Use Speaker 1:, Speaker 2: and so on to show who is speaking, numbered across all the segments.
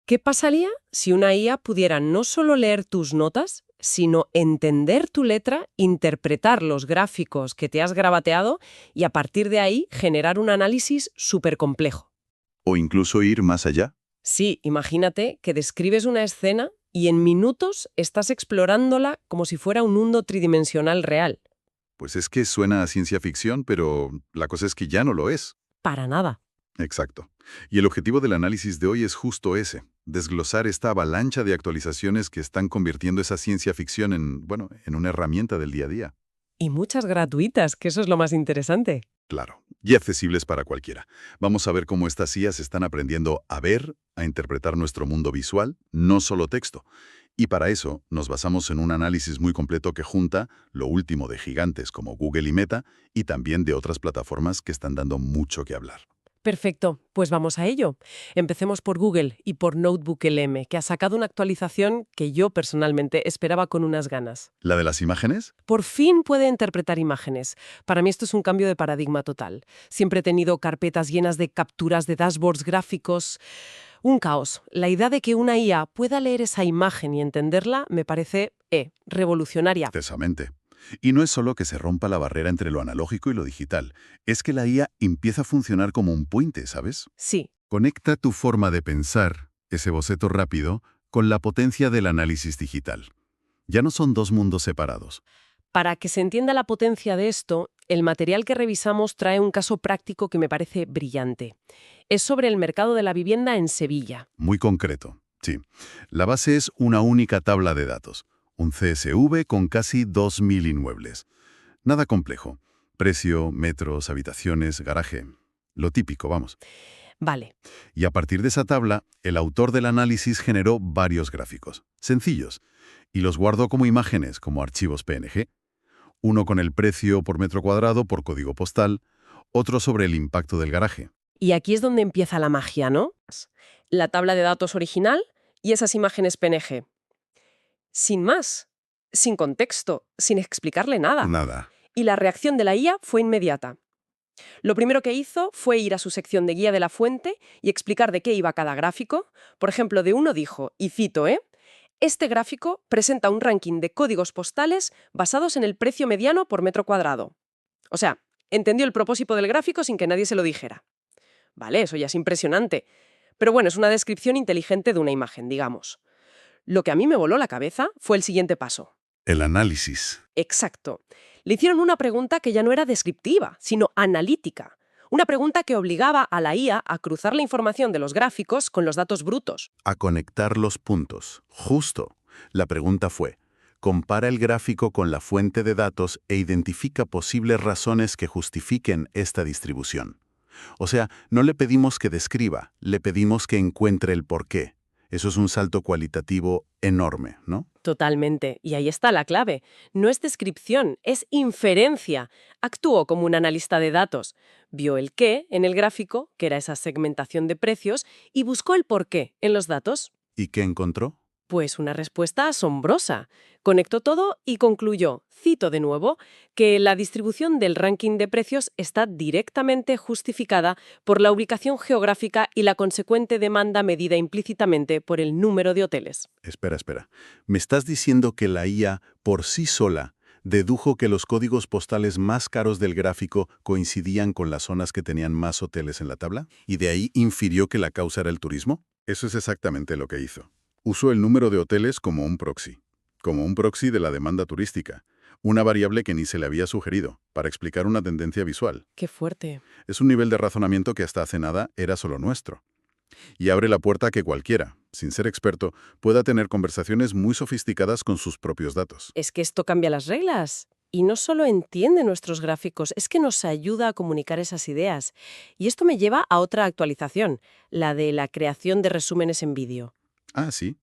Speaker 1: ¿Qué pasaría si una IA pudiera no solo leer tus notas, sino entender tu letra, interpretar los gráficos que te has grabateado y a partir de ahí generar un análisis súper complejo?
Speaker 2: O incluso ir más allá.
Speaker 1: Sí, imagínate que describes una escena y en minutos estás explorándola como si fuera un mundo tridimensional real.
Speaker 2: Pues es que suena a ciencia ficción, pero la cosa es que ya no lo es.
Speaker 1: Para nada.
Speaker 2: Exacto. Y el objetivo del análisis de hoy es justo ese, desglosar esta avalancha de actualizaciones que están convirtiendo esa ciencia ficción en, bueno, en una herramienta del día a día.
Speaker 1: Y muchas gratuitas, que eso es lo más interesante.
Speaker 2: Claro, y accesibles para cualquiera. Vamos a ver cómo estas IAs están aprendiendo a ver, a interpretar nuestro mundo visual, no solo texto. Y para eso nos basamos en un análisis muy completo que junta lo último de gigantes como Google y Meta y también de otras plataformas que están dando mucho que hablar.
Speaker 1: Perfecto, pues vamos a ello. Empecemos por Google y por NotebookLM, que ha sacado una actualización que yo personalmente esperaba con unas ganas.
Speaker 2: ¿La de las imágenes?
Speaker 1: Por fin puede interpretar imágenes. Para mí esto es un cambio de paradigma total. Siempre he tenido carpetas llenas de capturas de dashboards gráficos. Un caos. La idea de que una IA pueda leer esa imagen y entenderla me parece, revolucionaria.
Speaker 2: Precisamente. Y no es solo que se rompa la barrera entre lo analógico y lo digital, es que la IA empieza a funcionar como un puente, ¿sabes?
Speaker 1: Sí,
Speaker 2: Conecta tu forma de pensar, ese boceto rápido, con la potencia del análisis digital. Ya no son dos mundos separados.
Speaker 1: para que se entienda la potencia de esto, el material que revisamos trae un caso práctico que me parece brillante. Es sobre el mercado de la vivienda en Sevilla.
Speaker 2: Muy concreto, sí. La base es una única tabla de datos, un CSV con casi 2.000 inmuebles. Nada complejo. Precio, metros, habitaciones, garaje. Lo típico, vamos.
Speaker 1: Vale,
Speaker 2: Y a partir de esa tabla, el autor del análisis generó varios gráficos, sencillos, y los guardó como imágenes, como archivos PNG. Uno con el precio por metro cuadrado por código postal, otro sobre el impacto del garaje.
Speaker 1: y aquí es donde empieza la magia, ¿no? La tabla de datos original y esas imágenes PNG. Sin más, sin contexto, sin explicarle nada.
Speaker 2: Nada.
Speaker 1: Y la reacción de la IA fue inmediata. Lo primero que hizo fue ir a su sección de guía de la fuente y explicar de qué iba cada gráfico. Por ejemplo, de uno dijo, y cito, este gráfico presenta un ranking de códigos postales basados en el precio mediano por metro cuadrado. O sea, entendió el propósito del gráfico sin que nadie se lo dijera. Vale, eso ya es impresionante. Pero bueno, es una descripción inteligente de una imagen, digamos. Lo que a mí me voló la cabeza fue el siguiente paso.
Speaker 2: El análisis.
Speaker 1: Exacto. Le hicieron una pregunta que ya no era descriptiva, sino analítica. Una pregunta que obligaba a la IA a cruzar la información de los gráficos con los datos brutos.
Speaker 2: A conectar los puntos. Justo. La pregunta fue, compara el gráfico con la fuente de datos e identifica posibles razones que justifiquen esta distribución. O sea, no le pedimos que describa, le pedimos que encuentre el porqué. Eso es un salto cualitativo enorme, ¿no?
Speaker 1: Totalmente. Y ahí está la clave. No es descripción, es inferencia. Actuó como un analista de datos. Vio el qué en el gráfico, que era esa segmentación de precios, y buscó el por qué en los datos.
Speaker 2: ¿Y qué encontró?
Speaker 1: Pues una respuesta asombrosa. Conectó todo y concluyó, cito de nuevo, que la distribución del ranking de precios está directamente justificada por la ubicación geográfica y la consecuente demanda medida implícitamente por el número de hoteles.
Speaker 2: Espera. ¿Me estás diciendo que la IA, por sí sola, dedujo que los códigos postales más caros del gráfico coincidían con las zonas que tenían más hoteles en la tabla? ¿Y de ahí infirió que la causa era el turismo? Eso es exactamente lo que hizo. Usó el número de hoteles como un proxy de la demanda turística, una variable que ni se le había sugerido, para explicar una tendencia visual.
Speaker 1: Qué fuerte.
Speaker 2: Es un nivel de razonamiento que hasta hace nada era solo nuestro. Y abre la puerta a que cualquiera, sin ser experto, pueda tener conversaciones muy sofisticadas con sus propios datos.
Speaker 1: Es que esto cambia las reglas. Y no solo entiende nuestros gráficos, es que nos ayuda a comunicar esas ideas. Y esto me lleva a otra actualización, la de la creación de resúmenes en vídeo.
Speaker 2: Ah, sí.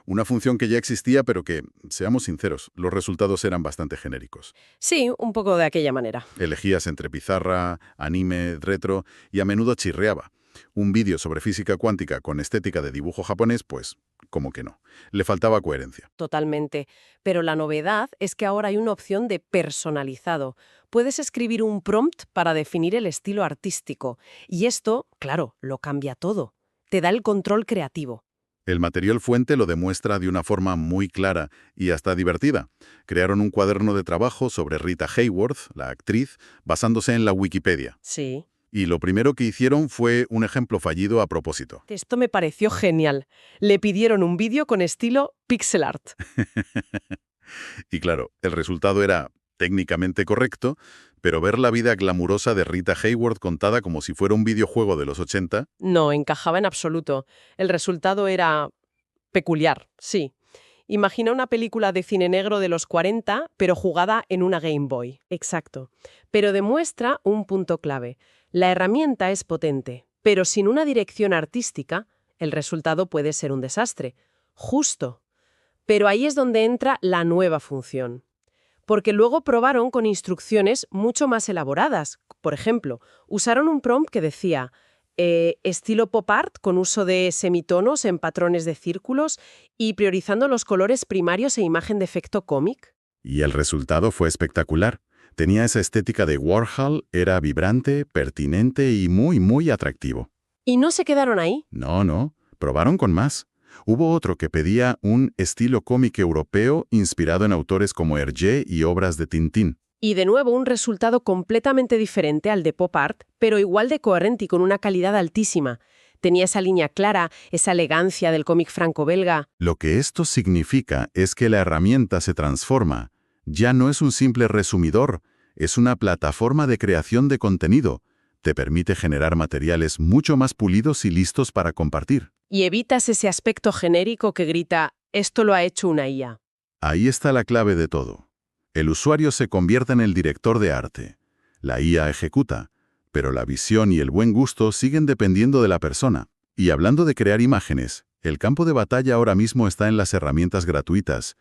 Speaker 2: Una función que ya existía, pero que, seamos sinceros, los resultados eran bastante genéricos.
Speaker 1: Sí, un poco de aquella manera.
Speaker 2: Elegías entre pizarra, anime, retro y a menudo chirriaba. Un vídeo sobre física cuántica con estética de dibujo japonés, pues, como que no. Le faltaba coherencia.
Speaker 1: Totalmente. Pero la novedad es que ahora hay una opción de personalizado. Puedes escribir un prompt para definir el estilo artístico. Y esto, claro, lo cambia todo. Te da el control creativo.
Speaker 2: El material fuente lo demuestra de una forma muy clara y hasta divertida. Crearon un cuaderno de trabajo sobre Rita Hayworth, la actriz, basándose en la Wikipedia.
Speaker 1: Sí.
Speaker 2: Y lo primero que hicieron fue un ejemplo fallido a propósito.
Speaker 1: Esto me pareció genial. Le pidieron un vídeo con estilo pixel art.
Speaker 2: Y claro, el resultado era técnicamente correcto, pero ver la vida glamurosa de Rita Hayworth contada como si fuera un videojuego de los 80,
Speaker 1: No encajaba en absoluto. El resultado era peculiar, sí. Imagina una película de cine negro de los 40, pero jugada en una Game Boy. Exacto. Pero demuestra un punto clave. La herramienta es potente, pero sin una dirección artística, el resultado puede ser un desastre. Justo. Pero ahí es donde entra la nueva función. Porque luego probaron con instrucciones mucho más elaboradas. Por ejemplo, usaron un prompt que decía estilo pop art con uso de semitonos en patrones de círculos y priorizando los colores primarios e imagen de efecto cómic.
Speaker 2: y el resultado fue espectacular. Tenía esa estética de Warhol, era vibrante, pertinente y muy atractivo.
Speaker 1: Y no se quedaron ahí.
Speaker 2: No, probaron con más. Hubo otro que pedía un estilo cómic europeo inspirado en autores como Hergé y obras de Tintín.
Speaker 1: Y de nuevo un resultado completamente diferente al de pop art, pero igual de coherente y con una calidad altísima. Tenía esa línea clara, esa elegancia del cómic franco-belga.
Speaker 2: Lo que esto significa es que la herramienta se transforma. Ya no es un simple resumidor, es una plataforma de creación de contenido. Te permite generar materiales mucho más pulidos y listos para compartir.
Speaker 1: Y evitas ese aspecto genérico que grita, esto lo ha hecho una IA.
Speaker 2: Ahí está la clave de todo. El usuario se convierte en el director de arte. La IA ejecuta, pero la visión y el buen gusto siguen dependiendo de la persona. Y hablando de crear imágenes, el campo de batalla ahora mismo está en las herramientas gratuitas.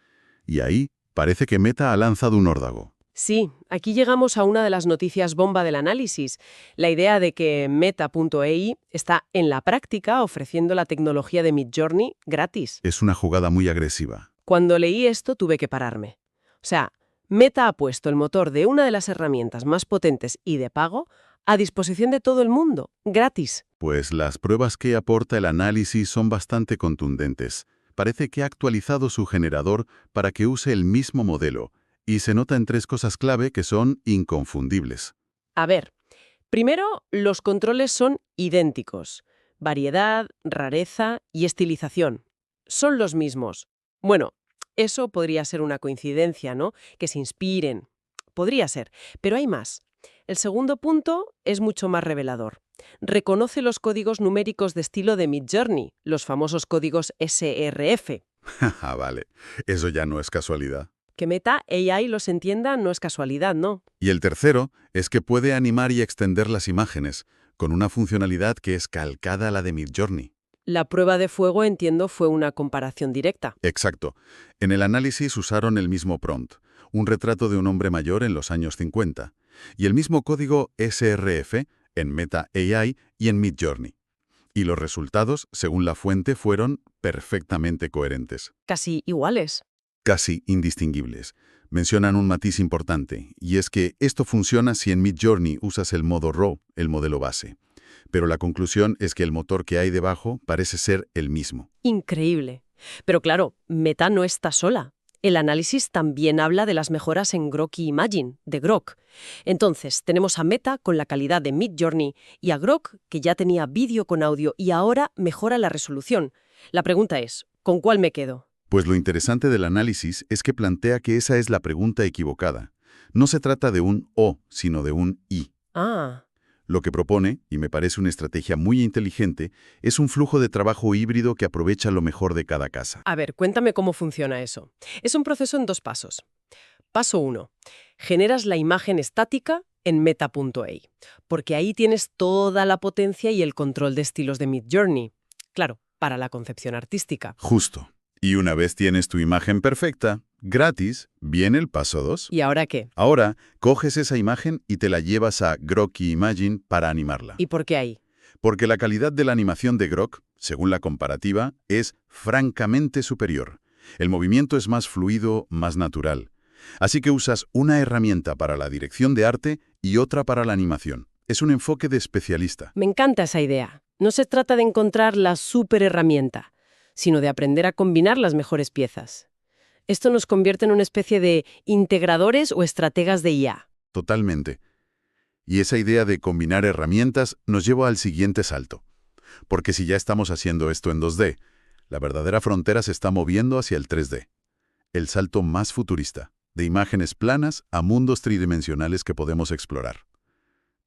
Speaker 2: Y ahí parece que Meta ha lanzado un órdago.
Speaker 1: Sí, aquí llegamos a una de las noticias bomba del análisis, la idea de que Meta.ai está en la práctica ofreciendo la tecnología de Midjourney gratis.
Speaker 2: Es una jugada muy agresiva.
Speaker 1: Cuando leí esto tuve que pararme. O sea, Meta ha puesto el motor de una de las herramientas más potentes y de pago a disposición de todo el mundo, gratis.
Speaker 2: Pues las pruebas que aporta el análisis son bastante contundentes. Parece que ha actualizado su generador para que use el mismo modelo, y se nota en tres cosas clave que son inconfundibles.
Speaker 1: A ver, primero, los controles son idénticos. Variedad, rareza y estilización. Son los mismos. Bueno, eso podría ser una coincidencia, ¿no? Que se inspiren. Podría ser, pero hay más. El segundo punto es mucho más revelador. Reconoce los códigos numéricos de estilo de Midjourney, los famosos códigos SRF.
Speaker 2: Ah, vale. Eso ya no es casualidad.
Speaker 1: Que Meta AI los entienda no es casualidad, ¿no?
Speaker 2: Y el tercero es que puede animar y extender las imágenes, con una funcionalidad que es calcada a la de Midjourney.
Speaker 1: La prueba de fuego, entiendo, fue una comparación directa.
Speaker 2: Exacto. En el análisis usaron el mismo prompt, un retrato de un hombre mayor en los años 50, y el mismo código SRF en Meta AI y en Midjourney. Y los resultados, según la fuente, fueron perfectamente coherentes.
Speaker 1: Casi iguales.
Speaker 2: Casi indistinguibles. Mencionan un matiz importante, y es que esto funciona si en Midjourney usas el modo RAW, el modelo base. Pero la conclusión es que el motor que hay debajo parece ser el mismo.
Speaker 1: Increíble. Pero claro, Meta no está sola. El análisis también habla de las mejoras en Grok y Imagen, de Grok. Entonces, tenemos a Meta con la calidad de Midjourney y a Grok, que ya tenía vídeo con audio y ahora mejora la resolución. La pregunta es, ¿con cuál me quedo?
Speaker 2: Pues lo interesante del análisis es que plantea que esa es la pregunta equivocada. No se trata de un o, sino de un y.
Speaker 1: Ah,
Speaker 2: Lo que propone, y me parece una estrategia muy inteligente, es un flujo de trabajo híbrido que aprovecha lo mejor de cada casa.
Speaker 1: a ver, cuéntame cómo funciona eso. Es un proceso en 2 pasos. Paso 1. Generas la imagen estática en Meta.ai, porque ahí tienes toda la potencia y el control de estilos de Midjourney. Claro, para la concepción artística.
Speaker 2: Justo. Y una vez tienes tu imagen perfecta, gratis, viene el paso 2.
Speaker 1: ¿Y ahora qué?
Speaker 2: Ahora, coges esa imagen y te la llevas a Grok y Imagen para animarla.
Speaker 1: ¿Y por qué ahí?
Speaker 2: Porque la calidad de la animación de Grok, según la comparativa, es francamente superior. El movimiento es más fluido, más natural. Así que usas una herramienta para la dirección de arte y otra para la animación. Es un enfoque de especialista.
Speaker 1: Me encanta esa idea. No se trata de encontrar la super herramienta. sino de aprender a combinar las mejores piezas. Esto nos convierte en una especie de integradores o estrategas de IA.
Speaker 2: Totalmente. Y esa idea de combinar herramientas nos lleva al siguiente salto. Porque si ya estamos haciendo esto en 2D, la verdadera frontera se está moviendo hacia el 3D. El salto más futurista, de imágenes planas a mundos tridimensionales que podemos explorar.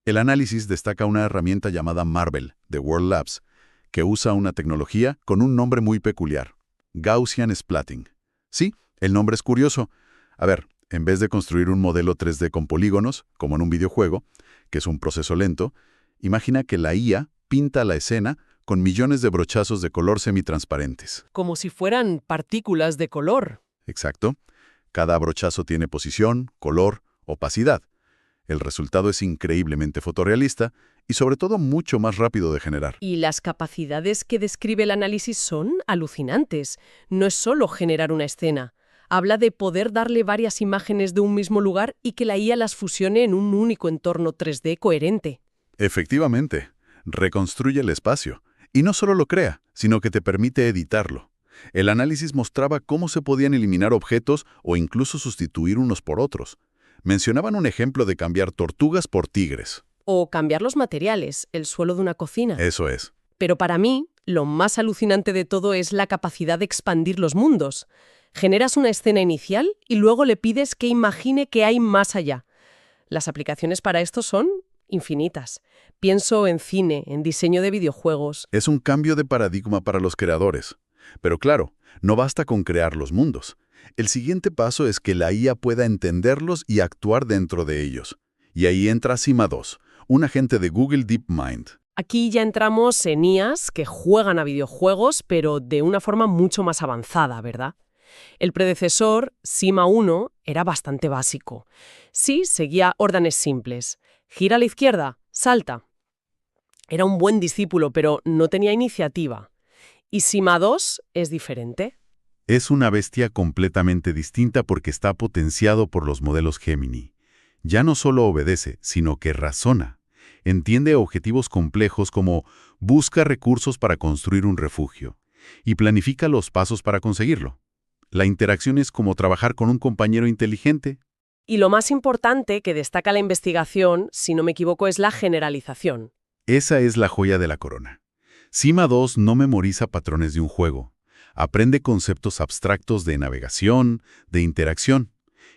Speaker 2: El análisis destaca una herramienta llamada Marvel, de World Labs, que usa una tecnología con un nombre muy peculiar, Gaussian Splatting. Sí, el nombre es curioso. A ver, en vez de construir un modelo 3D con polígonos, como en un videojuego, que es un proceso lento, imagina que la IA pinta la escena con millones de brochazos de color semitransparentes.
Speaker 1: Como si fueran partículas de color.
Speaker 2: Exacto. Cada brochazo tiene posición, color, opacidad. El resultado es increíblemente fotorrealista y sobre todo mucho más rápido de generar.
Speaker 1: Y las capacidades que describe el análisis son alucinantes. No es solo generar una escena. Habla de poder darle varias imágenes de un mismo lugar y que la IA las fusione en un único entorno 3D coherente.
Speaker 2: Efectivamente, reconstruye el espacio. Y no solo lo crea, sino que te permite editarlo. El análisis mostraba cómo se podían eliminar objetos o incluso sustituir unos por otros. Mencionaban un ejemplo de cambiar tortugas por tigres.
Speaker 1: O cambiar los materiales, el suelo de una cocina.
Speaker 2: Eso es.
Speaker 1: Pero para mí, lo más alucinante de todo es la capacidad de expandir los mundos. Generas una escena inicial y luego le pides que imagine qué hay más allá. Las aplicaciones para esto son infinitas. Pienso en cine, en diseño de videojuegos.
Speaker 2: Es un cambio de paradigma para los creadores. Pero claro, no basta con crear los mundos. El siguiente paso es que la IA pueda entenderlos y actuar dentro de ellos. Y ahí entra Sima 2, un agente de Google DeepMind.
Speaker 1: Aquí ya entramos en IAs que juegan a videojuegos, pero de una forma mucho más avanzada, ¿verdad? El predecesor, Sima 1, era bastante básico. Sí, seguía órdenes simples. Gira a la izquierda, salta. Era un buen discípulo, pero no tenía iniciativa. Y Sima 2 es diferente.
Speaker 2: Es una bestia completamente distinta porque está potenciado por los modelos Gemini. Ya no solo obedece, sino que razona. Entiende objetivos complejos como busca recursos para construir un refugio y planifica los pasos para conseguirlo. La interacción es como trabajar con un compañero inteligente.
Speaker 1: Y lo más importante que destaca la investigación, si no me equivoco, es la generalización.
Speaker 2: Esa es la joya de la corona. Sima 2 no memoriza patrones de un juego. Aprende conceptos abstractos de navegación, de interacción.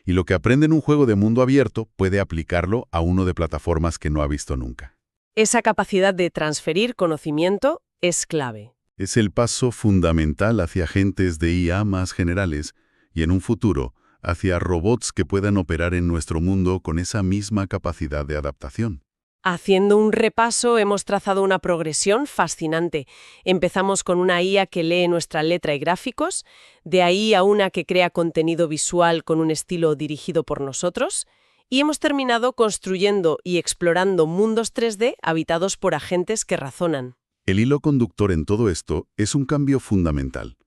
Speaker 2: Y lo que aprende en un juego de mundo abierto puede aplicarlo a uno de plataformas que no ha visto nunca.
Speaker 1: Esa capacidad de transferir conocimiento es clave.
Speaker 2: Es el paso fundamental hacia agentes de IA más generales y en un futuro hacia robots que puedan operar en nuestro mundo con esa misma capacidad de adaptación.
Speaker 1: Haciendo un repaso, hemos trazado una progresión fascinante. Empezamos con una IA que lee nuestra letra y gráficos, de ahí a una que crea contenido visual con un estilo dirigido por nosotros, y hemos terminado construyendo y explorando mundos 3D habitados por agentes que razonan.
Speaker 2: El hilo conductor en todo esto es un cambio fundamental.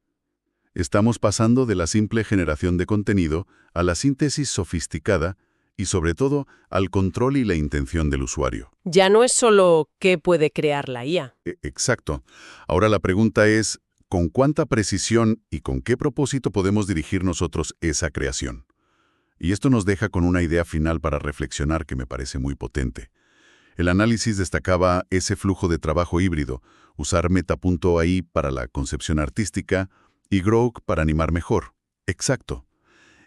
Speaker 2: Estamos pasando de la simple generación de contenido a la síntesis sofisticada y, sobre todo, al control y la intención del usuario.
Speaker 1: Ya no es solo qué puede crear la IA.
Speaker 2: Exacto. Ahora la pregunta es, ¿con cuánta precisión y con qué propósito podemos dirigir nosotros esa creación? Y esto nos deja con una idea final para reflexionar que me parece muy potente. El análisis destacaba ese flujo de trabajo híbrido, usar Meta.ai para la concepción artística y Grok para animar mejor. Exacto.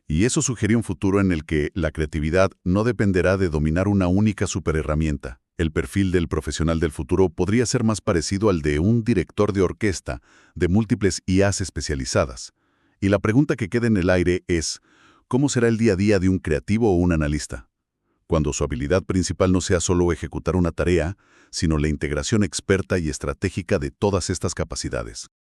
Speaker 2: Y eso sugería un futuro en el que la creatividad no dependerá de dominar una única superherramienta. El perfil del profesional del futuro podría ser más parecido al de un director de orquesta de múltiples IAs especializadas. Y la pregunta que queda en el aire es, ¿cómo será el día a día de un creativo o un analista? Cuando su habilidad principal no sea solo ejecutar una tarea, sino la integración experta y estratégica de todas estas capacidades.